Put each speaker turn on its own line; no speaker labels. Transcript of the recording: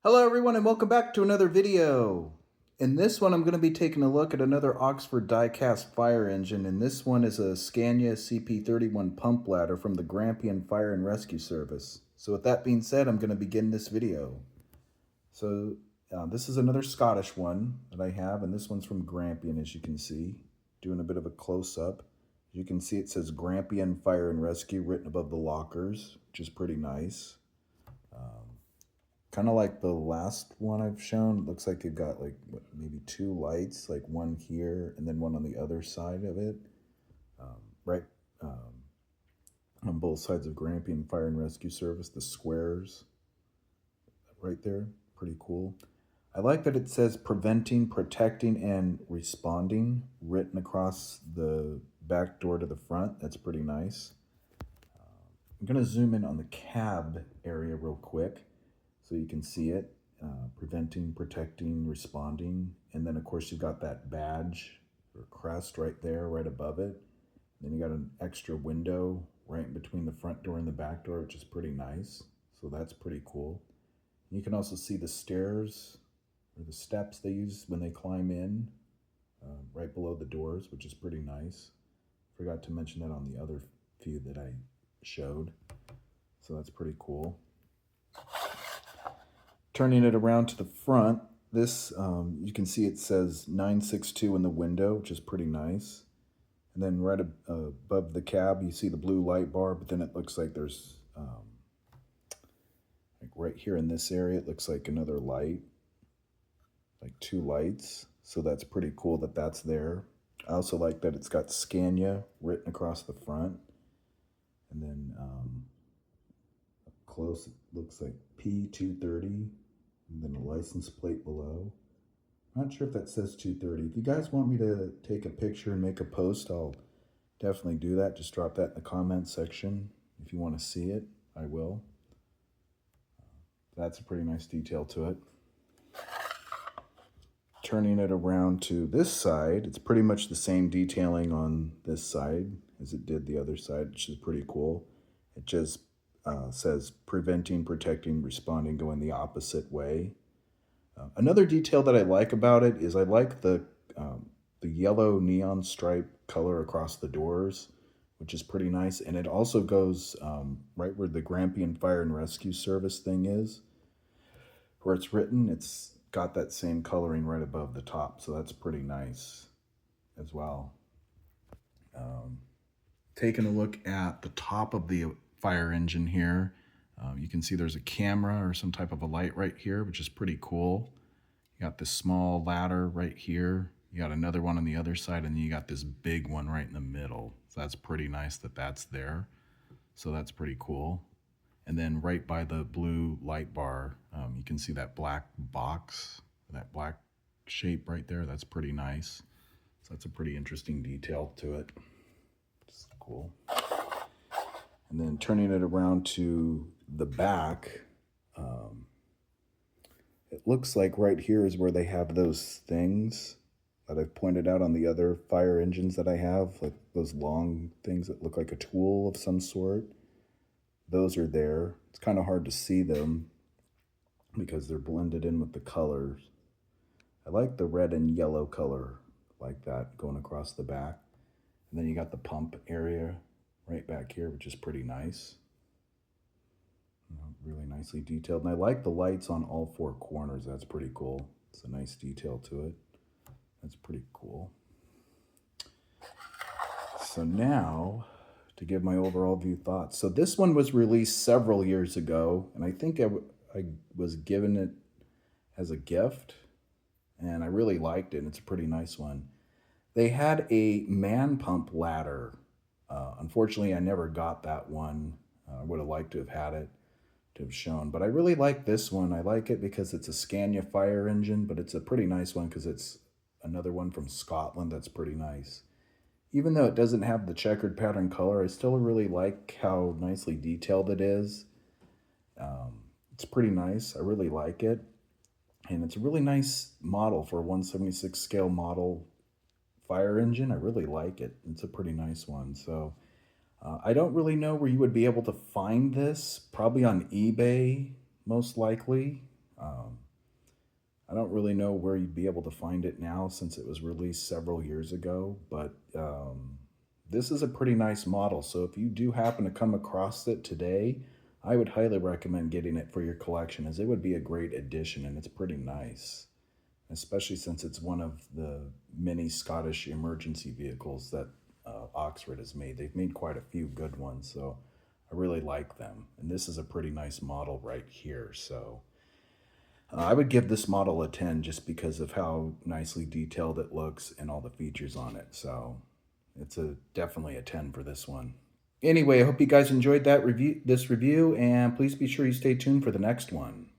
Hello everyone and welcome back to another video. In this one I'm going to be taking a look at another Oxford Diecast fire engine, and this one is a Scania CP31 pump ladder from the Grampian Fire Rescue Service. So with that being said, I'm going to begin this video. So this is another Scottish one that I have, and this one's from Grampian, as you can see. Doing a bit of a close-up. As you can see, it says Grampian Fire and Rescue written above the lockers, which is pretty nice. Kind of like the last one I've shown. It looks like they've got like maybe two lights, like one here and then one on the other side of it, right on both sides of Grampian Fire and Rescue Service. The squares right there, pretty cool. I like that it says preventing, protecting, and responding written across the back door to the front. That's pretty nice. I'm going to zoom in on the cab area real quick so you can see it. Preventing, protecting, responding. And then of course you've got that badge or crest right there, right above it. Then you got an extra window right in between the front door and the back door, which is pretty nice. So that's pretty cool. You can also see the stairs or the steps they use when they climb in right below the doors, which is pretty nice. Forgot to mention that on the other few that I showed. So that's pretty cool. Turning it around to the front, this you can see it says 962 in the window, which is pretty nice. And then right above the cab, you see the blue light bar, but then it looks like there's like right here in this area, it looks like another light, like two lights. So that's pretty cool that that's there. I also like that it's got Scania written across the front. And then up close, it looks like P230. And then a license plate below. Not sure if that says 230. If you guys want me to take a picture and make a post, I'll definitely do that. Just drop that in the comment section. If you want to see it, I will. That's a pretty nice detail to it. Turning it around to this side, it's pretty much the same detailing on this side as it did the other side, which is pretty cool. It just says preventing, protecting, responding, going the opposite way. Another detail that I like about it is I like the yellow neon stripe color across the doors, which is pretty nice. And it also goes right where the Grampian Fire and Rescue Service thing is, where it's written. It's got that same coloring right above the top, so that's pretty nice as well. Taking a look at the top of the fire engine here. You can see there's a camera or some type of a light right here, which is pretty cool. You got this small ladder right here. You got another one on the other side, and then you got this big one right in the middle. So that's pretty nice that that's there. So that's pretty cool. And then right by the blue light bar, you can see that black box, that black shape right there. That's pretty nice. So that's a pretty interesting detail to it. It's cool. And then turning it around to the back, it looks like right here is where they have those things that I've pointed out on the other fire engines that I have, like those long things that look like a tool of some sort. Those are there. It's kind of hard to see them because they're blended in with the colors. I like the red and yellow color like that going across the back. And then you got the pump area right back here, which is pretty nice. Really nicely detailed. And I like the lights on all four corners. That's pretty cool. It's a nice detail to it. That's pretty cool. So now, to give my overall view thoughts. So this one was released several years ago, and I think I was given it as a gift, and I really liked it. It's a pretty nice one. They had a man pump ladder. Unfortunately, I never got that one. I would have liked to have had it, to have shown. But I really like this one. I like it because it's a Scania fire engine, but it's a pretty nice one because it's another one from Scotland that's pretty nice. Even though it doesn't have the checkered pattern color, I still really like how nicely detailed it is. It's pretty nice. I really like it. And it's a really nice model for a 1/76 scale model fire engine. I really like it. It's a pretty nice one. So I don't really know where you would be able to find this. Probably on eBay, most likely. I don't really know where you'd be able to find it now since it was released several years ago, but this is a pretty nice model. So if you do happen to come across it today, I would highly recommend getting it for your collection, as it would be a great addition and it's pretty nice, especially since it's one of the many Scottish emergency vehicles that Oxford has made. They've made quite a few good ones, so I really like them. And this is a pretty nice model right here. So I would give this model a 10 just because of how nicely detailed it looks and all the features on it. So it's definitely a 10 for this one. Anyway, I hope you guys enjoyed this review, and please be sure you stay tuned for the next one.